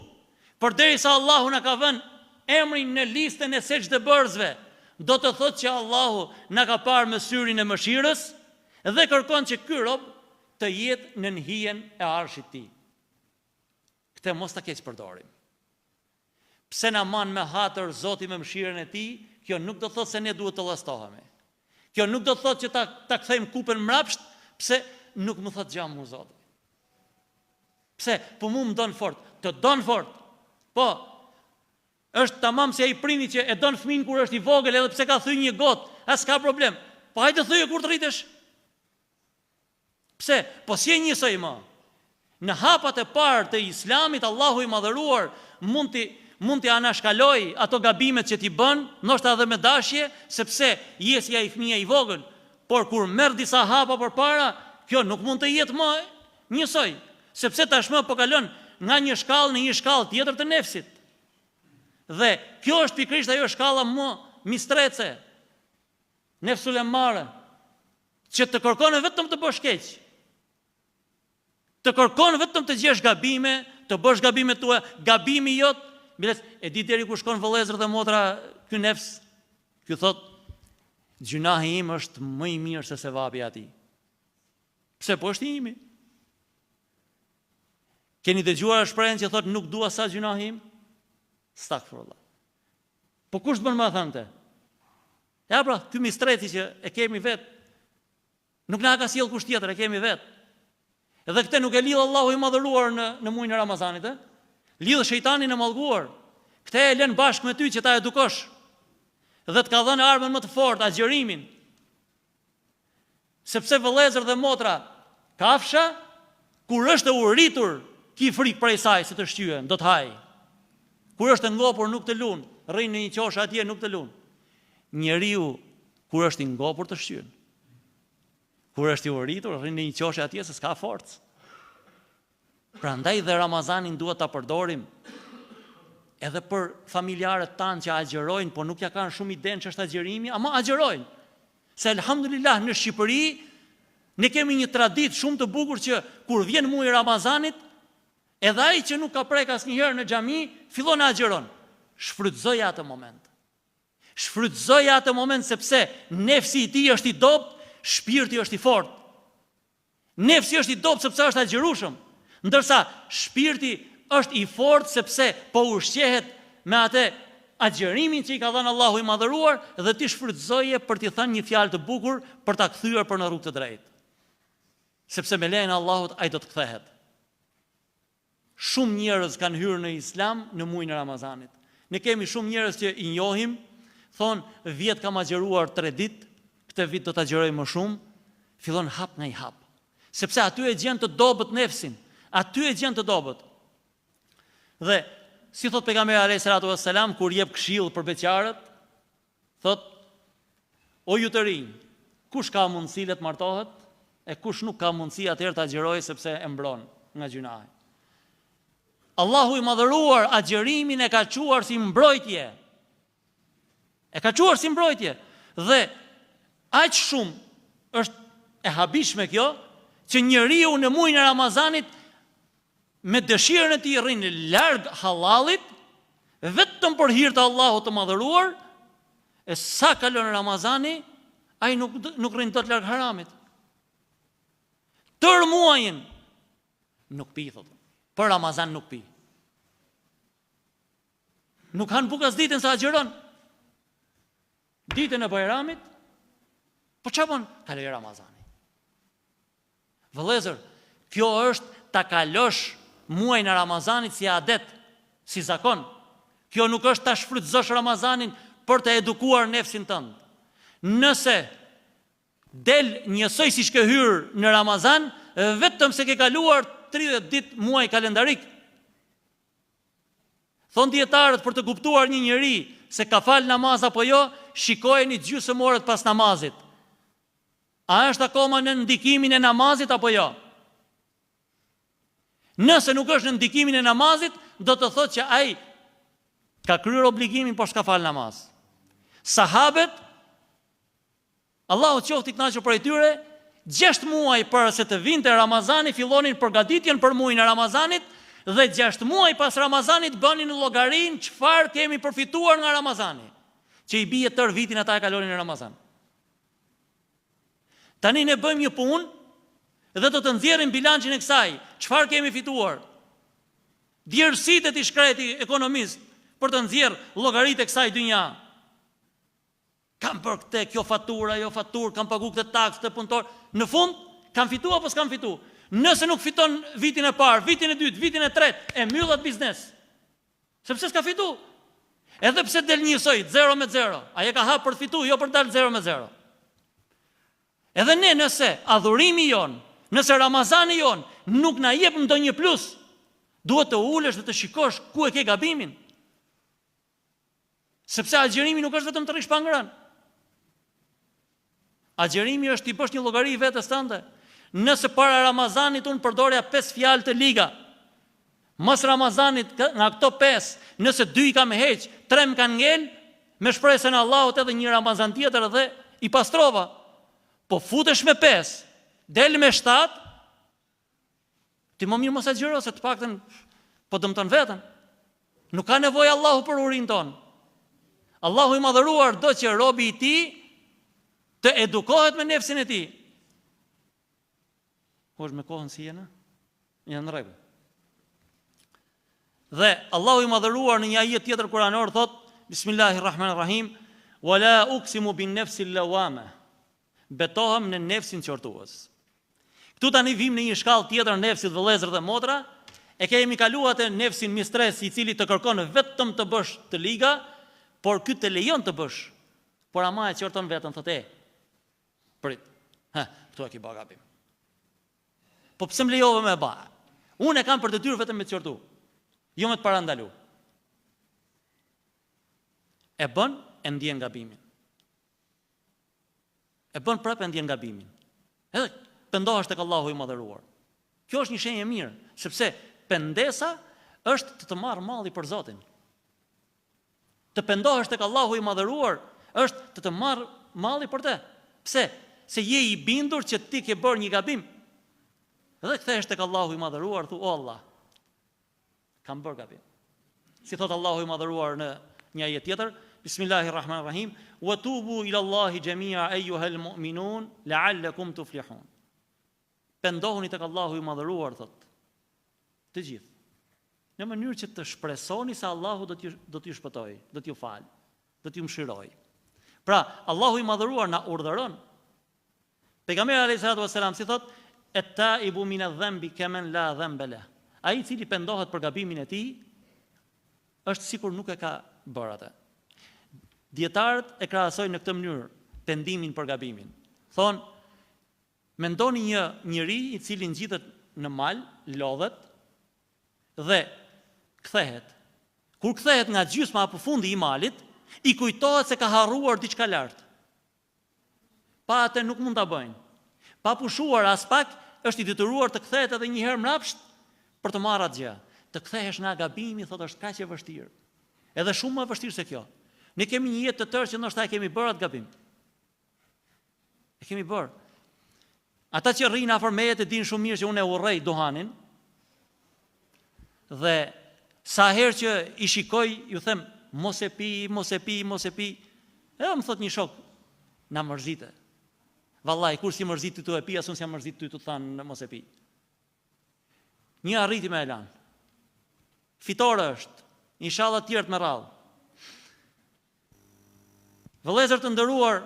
përderisa Allahu na ka vënë emrin në listën e sejdëbërzve, do të thotë që Allahu na ka parë me syrin e mëshirës dhe kërkon që ky rob të jetë në hijen e arshit ti. Këtë mos ta keq përdorim. Pse na man me hatër Zoti me mëshirën e tij, kjo nuk do të thotë se ne duhet të llastohemi. Kjo nuk do të thotë që ta kthejmë kupën mrapsht, pse nuk më thot gjë mua Zoti. Pse? Po mu më don fort, të don fort. Po, është tamam se ai prindi që e don fëmin kur është i vogël, edhe pse ka thënë një gotë, as ka problem. Po hajde thyje kur të rritesh. Pse? Po si e njësoj më? Në hapat e parë të Islamit, Allahu i madhëruar mund t'i anashkaloj ato gabimet që t'i bën, ndoshta edhe me dashje, sepse jesja i fëmia i vogël, por kur merr disa hapa përpara, kjo nuk mund të jetë më njësoj, sepse tashmë po kalon nga një shkallë në një shkallë tjetër të nefsit. Dhe kjo është pikërisht ajo shkalla më mistrece, nefsul emmare, që të kërkon vetëm të bësh keq. Të kërkon vetëm të gjesh gabime, të bësh gabimet tua, gabimi jot, biles, e di deri ku shkon vëllezër dhe motra ky nefs, ky thot, gjunahi im është më i mirë se sevapi ati. Pse po është i imi? Keni dëgjuar shprehjen që thot nuk dua sa gjunahi im? Stakfirullah. Po kush të bën më thënë? Ja pra, ky mistreci që e kemi vet, nuk na ka sjell kush tjetër, e kemi vet. Edhe këtë nuk e lidh Allahu i madhëruar në muajin e Ramazanit, lidh shejtanin e mallkuar. Këtë e lën bashkë me ty që ta edukosh. Dhe të ka dhënë armën më të fortë, agjërimin. Sepse vëllezër dhe motra, kafsha kur është e uritur, ki frikë prej saj se të shqyen, do të haj. Kur është e ngopur nuk të lun, rrin në një qoshë atje nuk të lun. Njeriu kur është i ngopur të shqyen. Kur është i uritur, rrin në një qoshë atje se s'ka forcë. Prandaj dhe Ramazanin duhet ta përdorim edhe për familjarët tanë që agjërojnë, po nuk ja kanë shumë iden që është agjërimi, ama agjërojnë. Se elhamdulillah në Shqipëri ne kemi një traditë shumë të bukur që kur vjen muaji i Ramazanit, edhe ai që nuk ka prek asnjëherë në xhami, fillon të agjeron. Shfrytëzoj atë moment. Shfrytëzoj atë moment sepse nefsi i tij është i dobët, shpirti është i fortë. Nefsi është i dobët sepse është agjërueshëm, ndërsa shpirti është i fortë sepse po ushqehet me atë agjërimin që i ka dhënë Allahu i madhëruar dhe ti shfrytëzoje për t'i thënë një fjalë të bukur për ta kthyer për në rrugë të drejtë. Sepse me lejen e Allahut ai do të kthehet. Shumë njerëz kanë hyrë në Islam në muajin e Ramazanit. Ne kemi shumë njerëz që i njohim, thonë vjet kam agjëruar 3 ditë, këtë vit do ta agjëroj më shumë, fillon hap nga i hap. Sepse aty e gjen të dobët nefsin, aty e gjen të dobët. Dhe si thot pejgamberi alayhis salatu wassalam kur jep këshill për beqarët, thot: O ju të rinj, kush ka mundësi le të martohet, e kush nuk ka mundësi atëherë ta agjërojë sepse e mbron nga gjunahi. Allahu i madhëruar agjërimin e ka quar si mbrojtje. E ka quar si mbrojtje. Dhe aq shumë është e habishme kjo që njeriu në muajin e Ramazanit me dëshirën e tij rrin larg halallit, vetëm për hir të Allahut të madhëruar, e sa kalon Ramazani, ai nuk rrin dot larg haramit. Tër muajin nuk pi thot. Për Ramazan nuk pi. Nuk han bukas ditën sa agjeron. Ditën e Bajramit, po çfarë bën? Kaloj Ramazani. Vëllezër, kjo është ta kalosh muajin e Ramazanit si adet, si zakon. Kjo nuk është ta shfrytëzosh Ramazanin për të edukuar nefsin tënd. Nëse del njësoj si ke hyrë në Ramazan, vetëm se ke kaluar 30 ditë muaj kalendarik. Thon dietarët për të kuptuar një njeri se ka fal namaz apo jo, shikojeni gjysmë orët pas namazit. A është akoma në ndikimin e namazit apo jo? Nëse nuk është në ndikimin e namazit, do të thotë që ai ka kryer obligimin por s'ka fal namaz. Sahabët, Allahu qoftë i kënaqur prej tyre, 6 muaj para se të vinte Ramazani fillonin përgatitjen për muajin e Ramazanit dhe 6 muaj pas Ramazanit bënin llogarin çfarë kemi përfituar nga Ramazani, që i bie tër vitin ata e kalonin në Ramazan. Tani ne bëjmë një punë dhe do të nxjerrim bilancin e kësaj, çfarë kemi fituar. Djersitë e shkreti ekonomist për të nxjerr llogaritë e kësaj dynja. Kam për këtë, kjo fatura, jo faturë, kam pagu këtë taksë të punëtor. Në fund, kam fitu apo s'kam fitu? Nëse nuk fiton vitin e parë, vitin e dytë, vitin e tretë, e mbyllet biznes. Sepse s'ka fitu. Edhe pse del njësoj, 0-0. Aje ka hapë për të fitu, jo për dalë 0-0. Edhe ne nëse adhurimi jon, nëse Ramazani jon, nuk na jep ndonjë plus, duhet të ulesh dhe të shikosh ku e ke gabimin. Sepse agjerimi nuk është vetëm të rish pa ngrënë. Agjerimi është t'i bësh një llogari vetes tënde. Nëse para Ramazanit unë përdorja 5 fjalë të liga, mas Ramazanit nga këto 5, nëse 2 i kam heq, 3 më kanë ngel, me shpresën e Allahut edhe një Ramazan tjetër dhe i pastrova. Po futesh me 5, del me 7, ti më mirë mos agjëro se të paktën po dëmton veten. Nuk ka nevojë Allahu për urinë tonë. Allahu i madhëruar do që robi i tij të edukohet me nefsin e tij. Është me kohën si jena? Janë në rregull. Dhe Allahu i madhëruar në një ajet tjetër kuranor thot: Bismillahirrahmanirrahim, "Wala uqsimu bin nafsil lawama." Betohem në nefsin qortues. Këtu tani vim në një shkallë tjetër nefsit vëllezër dhe motra, e kemi kaluar te nefsin mistres i cili të kërkon vetëm të bësh të liga, por ky të lejon të bësh. Por ama e qorton vetën thotë e. Prit. Këtu e ke bë gabim. Po pse më lejove me ba? Unë e kam për detyrë vetëm me të qortu. Jo me të parandalu. E bën e ndjen gabimin. E bën prapë e ndjen gabimin. Edhe pendohesh tek Allahu i madhëruar. Kjo është një shenjë e mirë, sepse pendesa është të marr malli për Zotin. Të pendohesh tek Allahu i madhëruar është të marr malli për të. Pse? Se je i bindur që ti ke bërë një gabim. Dhe kthehesh tek Allahu i madhëruar, thu o Allah, kam bërë gabim. Si thot Allahu i madhëruar në një ajet tjetër, Bismillahirrahmanirrahim, wa tubu ila Allahi jami'a ayyuhal mu'minun la'allakum tuflihun. Pendohuni tek Allahu i madhëruar, thot, të gjithë, në mënyrë që të shpresoni se Allahu do t'ju shpëtoj, do t'ju fal, do t'ju mëshiroj. Pra, Allahu i madhëruar na urdhëron. Pejgamberi alayhis salatu wassalam si thot, et-taibu min adh-dhanbi kaman la dhanba lah. Ai i cili pendohet për gabimin e tij është sikur nuk e ka bërë atë. Dietarët e krahasojnë në këtë mënyrë pendimin për gabimin. Thon, mendoni një njeri i cili ngjitet në mal, lodhet dhe kthehet. Kur kthehet nga gjysma apo fundi i malit, i kujtohet se ka harruar diçka lart. Pa atë nuk mund ta bëjnë. Pa pushuar as pak, është i detyruar të kthehet edhe një herë mbrapsht për të marrë atë gjë. Të kthehesh nga gabimi, thotë, është kaq e vështirë. Edhe shumë më e vështirë se kjo. Ne kemi një jetë të tërë që ndoshta e kemi bërë atë gabim. E kemi bërë. Ata që rrinë afër meje të dinë shumë mirë që unë e urrej duhanin. Dhe sa herë që i shikoj, ju them, mos e pi, mos e pi, mos e pi. Edhe më thot një shok, na mërzite. Vallai, kur si mërzit ty e pi, asun si mërzit ty të thanë mos e pi. Një arriti me elan. Fitore është, inshallah tjerë të me radhë. Vëllezër të nderuar,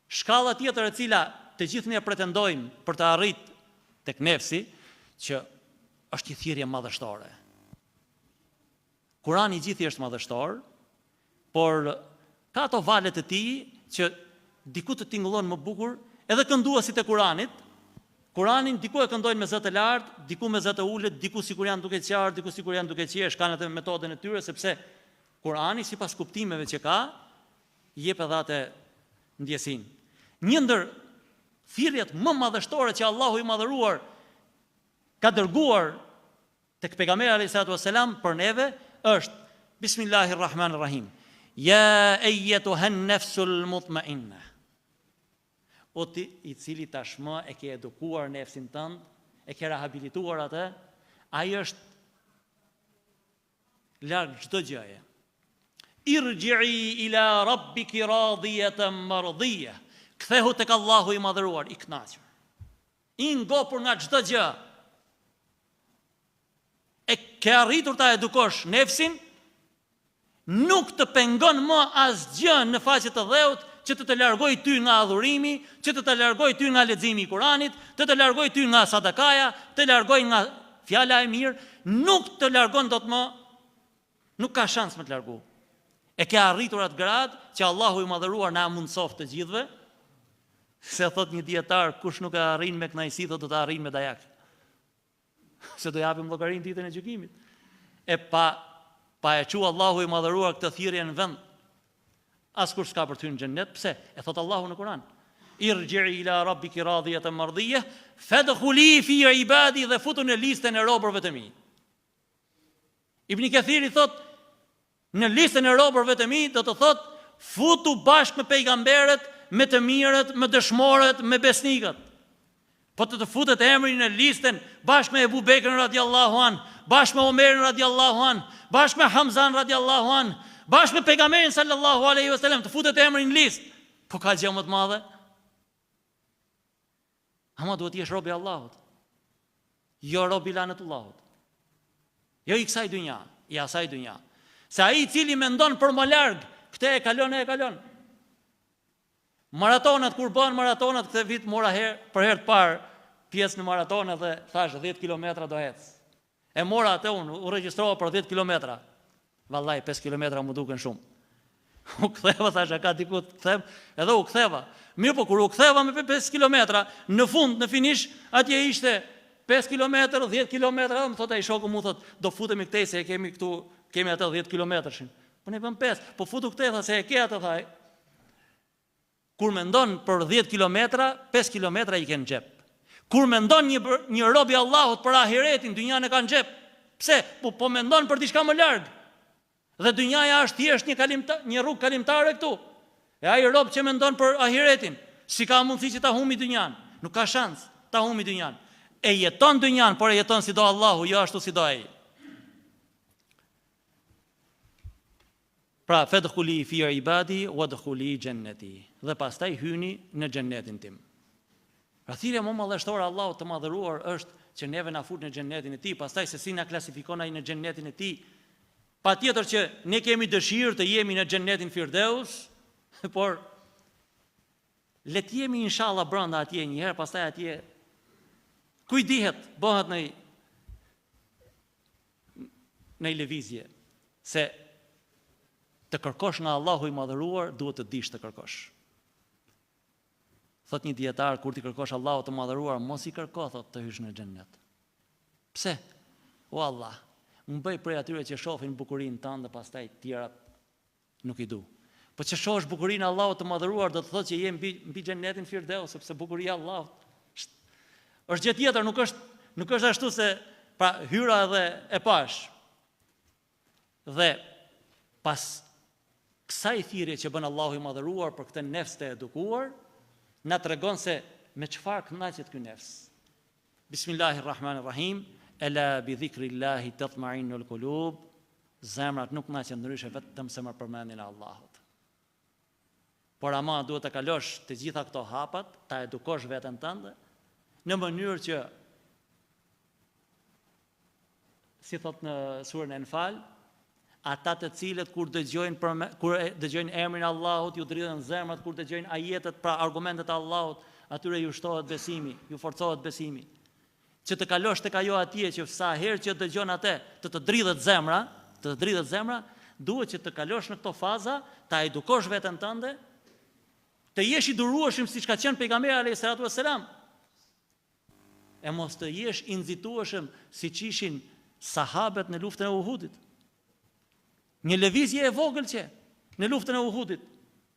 shkalla tjetër e cila të gjithë ne pretendojmë për të arrit tek nefsi, që është i thirrje madhështore. Kurani gjithë është madhështor, por ka ato valet e tij që diku të tingëllon më bukur, edhe kënduesit e Kuranit. Kuranin diku e këndojnë me zë të lartë, diku me zë të ulët, diku sikur janë duke qartë, diku sikur janë duke qesh, kanë atë metodën e tyre, sepse Kurani sipas kuptimeve që ka, jep edhe atë ndjesin. Një ndër thirrjet më madhështore që Allahu i madhëruar ka dërguar tek pejgamberi alayhis salatu wassalam për neve është Bismillahirrahmanirrahim. Ya ayyatuhan nafsul mutma'inna. O ti i cili tashmë e ke edukuar nefsin tënd, e ke rehabilituar atë, ai është larg çdo gjëje. Irji'i ila rabbiki radiyatan mardiyah. Kthehu tek Allahu i madhëruar, i kënaqur. I ngopur nga çdo gjë. E ke arritur ta edukosh nefsin, nuk të pengon më asgjë në faqe të dheut që të largoj ty nga adhurimi, që të largoj ty nga leximi i Kuranit, të largoj ty nga sadakaja, të largoj nga fjala e mirë, nuk të largon dot më, nuk ka shans më të largu. E ke arritur atë grad që Allahu i madhëruar na mundsof të gjithëve, se thot një dietar, kush nuk e arrin me kënaqësi, do të arrin me dajak. Se do japim llogarinë ditën e gjykimit. E pa e qua Allahu i madhëruar këtë thirrje në vend, askur s'ka për ty në xhennet. Pse? E thot Allahu në Kur'an. Irji'i ila rabbiki radiyatan mardiyah, fadkhuli fi ibadi, dhe futu në listën e robërve të mi. Ibn Kathiri thot, në listën e robërve të mi, do të thot, futu bashkë me pejgamberet, me të mirët, me dëshmorët, me besnikët. Po të futet emri në listën bashkë me Ebu Bekrin radiallahu an, bashkë me Omerin radiallahu an, bashkë me Hamzan radiallahu an, bashkë me pejgamberin sallallahu alaihi wasallam, të futet emri në listë. Po ka gjë më të madhe? Ama duhet jesh robi i Allahut. Jo robi i lanetullahut. Jo i kësaj dynja, i asaj dynja. Se ai i cili mendon për më larg, këtë e kalon, e kalon. Maratonat, kur bën maratonat, këtë vit mora për herë të parë pjesë në maraton dhe thash 10 kilometra do ec. E mora atë unë, u regjistrova për 10 kilometra. Vallai 5 kilometra më duken shumë. U ktheva, thash, a ka diku të kthem, edhe u ktheva. Mirë, po kur u ktheva me 5 kilometra, në fund, në finish, atje ishte 5 kilometër, 10 kilometra, dhe më thot ai shoku mu thot, do futemi këtej se e kemi këtu, kemi atë 10 kilometërshin. Po ne bëm 5, po futu këtej, tha se e ke atë, thaj. Kur mendon për 10 kilometra, 5 kilometra i ke në xhep. Kur mendon një rob i Allahut për ahiretin, dynjan e ka në xhep. Pse? Po mendon për diçka më larg. Dhe dynjaja është thjesht një rrugë kalimtare këtu. E ai rob që mendon për ahiretin, si ka mundësi që ta humbi dynjan? Nuk ka shans ta humbi dynjan. E jeton dynjan, por e jeton si do Allahu, jo ashtu si do ai. Pra, fedkhuli fi ibadi wadkhuli jannati. Dhe pastaj hyni në xhennetin tim. Pra thirrja më madhështore Allahut të madhëruar është që neve na fut në xhennetin e tij, pastaj se si na klasifikon ai në xhennetin e tij. Patjetër që ne kemi dëshirë të jemi në xhennetin Firdeus, por le të jemi inshallah brenda atje një herë, pastaj atje kujdihet, bëhet në lëvizje, se të kërkosh nga Allahu i madhëruar, duhet të dish të kërkosh. Thot një dietar, kur ti kërkosh Allahut të madhëruar, mos i kërko, thot, të hysh në xhennet. Pse? O Allah, më bëj prej atyre që shohin bukurinë tënde dhe pastaj tjerat nuk i du. Po që shohësh bukurinë e Allahut të madhëruar, do të thotë që je mbi xhennetin Firdeus, sepse bukuria e Allahut është gjë tjetër, nuk është ashtu se pra hyra edhe e pash. Dhe pas kësaj thirrje që bën Allahu i madhëruar për këtë nefs të edukuar, na tregon se me çfarë kënaqet ky nefs. Bismillahirrahmanirrahim. Ela bi dhikrillahi tatma'innul qulub. Zemrat nuk kënaqen ndryshe vetëm se me përmendjen e Allahut. Por ama duhet të kalosh të gjitha këto hapat, ta edukosh veten tënde në mënyrë që, si thot në surën Enfal, ata të cilët kur dëgjojnë emrin e Allahut, ju dridhen zemrat, kur dëgjojnë ajetet, pra argumentet e Allahut, atyre ju shtohet besimi, ju forcohet besimi. Që të kalosh tek ajo atje që sa herë që dëgjon atë, të dridhet zemra, duhet që të kalosh në këto faza, ta edukosh veten tënde, të jesh i durueshëm siç ka qenë pejgamberi alayhis salatu wassalam. E mos të jesh i nxitueshëm siç ishin sahabët në luftën e Uhudit. Një lëvizje e vogël që në luftën e Uhudit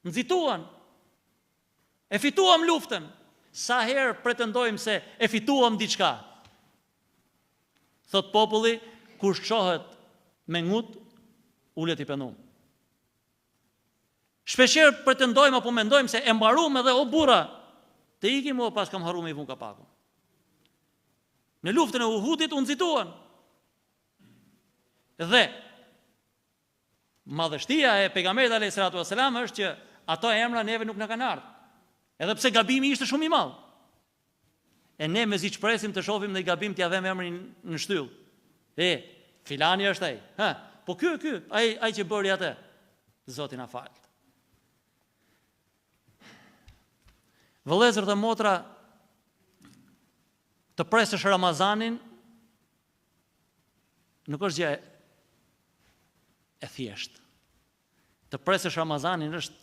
nxituan. E fituam luftën. Sa herë pretendojmë se e fituam diçka? Thot populli, kur shohet me ngut, ulet i penum. Shpeshherë pretendojmë apo mendojmë se e mbaruam edhe o burra, të ikim o pas kam harruar me i vun kapakun. Në luftën e Uhudit u nxituan. Dhe madhështia e pejgamberit alayhis salatu wassalam është që ato emra neve nuk na kanë ardhur. Edhe pse gabimi ishte shumë i madh. E ne mezi çpresim të shohim në gabim t'ia vëmë emrin në shtyll. Filani është ai. Po ky, ai që bëri atë. Zoti na fal. Vëllezër dhe motra, të presësh Ramazanin nuk është gjë e thjeshtë. Të presësh Ramazanin është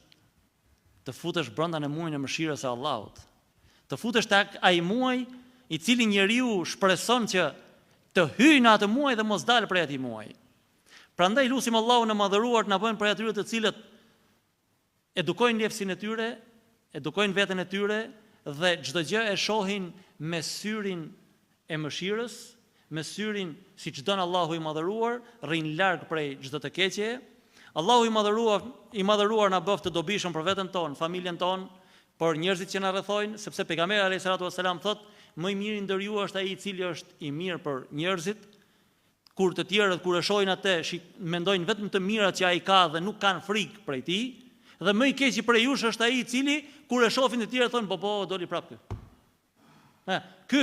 të futesh brenda në muajin e mëshirës së Allahut. Të futesh tek ai muaj i cili njeriu shpreson që të hyjë në atë muaj dhe mos dalë prej atij muaji. Prandaj lutim Allahun e madhëruar të na bëjë prej atyre të cilët edukojnë nefsin e tyre, edukojnë veten e tyre dhe çdo gjë e shohin me syrin e mëshirës, me syrin siç don Allahu i madhëruar, rrin larg prej çdo të keqje. Allahu i madhëruar na bëft të dobishëm për veten tonë, familjen tonë, për njerëzit që na rrethojnë, sepse pejgamberi alayhis salatu wassalam thot, më i miri ndër ju është ai i cili është i mirë për njerëzit, kur të tjerët kur e shohin atë, mendojnë vetëm të mirat që ai ka dhe nuk kanë frikë prej tij, dhe më i keqi prej jush është ai i cili kur e shohin të tjerët thonë po doli prap ky. Ky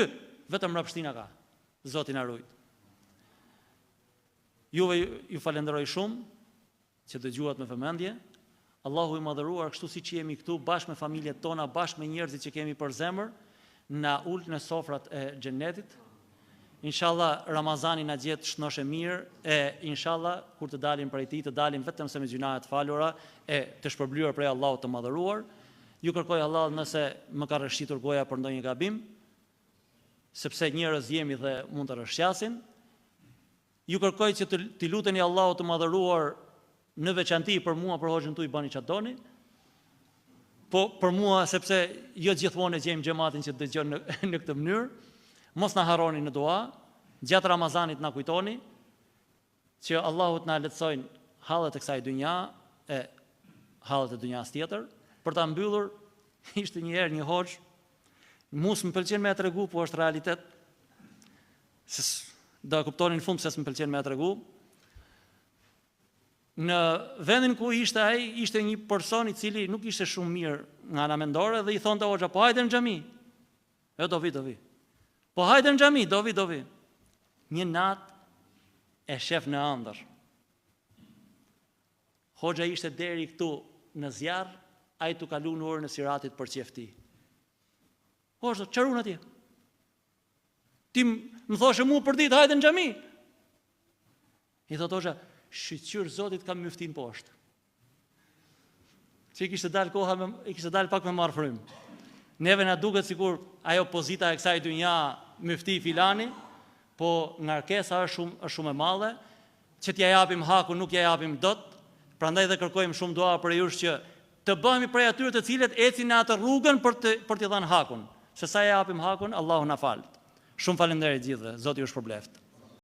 vetëm mbrapshtina ka. Zoti na ruaj. Ju falenderoj shumë që dëgjuat me vëmendje. Allahu i madhëruar, kështu siç jemi këtu bashkë me familjet tona, bashkë me njerëzit që kemi për zemër, na ul në sofrat e xhenetit. Inshallah Ramazani na gjet shnoshe mirë e inshallah kur të dalim prej tij të dalim vetëm se me gjinat të falura e të shpërblyer prej Allahut të madhëruar. Ju kërkoj Allah nëse më ka rëshqitur goja për ndonjë gabim, sepse njerëz jemi dhe mund të rëshqasin. Ju kërkoj që t'i luteni Allahut të madhëruar në veçanti për mua, për hoxhën tuaj bani çfarë doni. Po për mua sepse jo gjithmonë gjejmë xhamatin që dëgjon në këtë mënyrë. Mos na harroni në dua, gjatë Ramazanit na kujtoni që Allahu të na lehtësojnë hallet e kësaj dynja e hallet e dynjas tjetër. Për ta mbyllur, ishte një herë një hoxh, mus më pëlqen me tregu, po është realitet. Do e kuptoni në fund se s'më pëlqen me tregu. Në vendin ku ishte ai, ishte një person i cili nuk ishte shumë mirë nga ana mendore dhe i thonte hoxha, po hajde në xhami. Jo, do vi. Po hajde në xhami, do vi. Një natë e shef në ëndër. Hoxha ishte deri këtu në zjarr, ai tu kalu në orën e siratit për qefti. Hoxha, çfarë atje? Ti më thoshe mua për ditë hajde në xhami. I thot hoxha, shqyr Zotit kam myftin poshtë. Që i kishte dalë pak me marrë frym. Neve na duket sikur ajo pozita e kësaj dynja myfti filani, po ngarkesa është shumë e madhe, që t'ja japim hakun nuk ja japim dot, prandaj dhe kërkojmë shumë dua për jush që të bëhemi prej atyre të cilët ecin në atë rrugën për t'i dhënë hakun. Se sa ja japim hakun, Allahu na fal. Shumë faleminderit gjithëve, Zoti ju shpërbleft.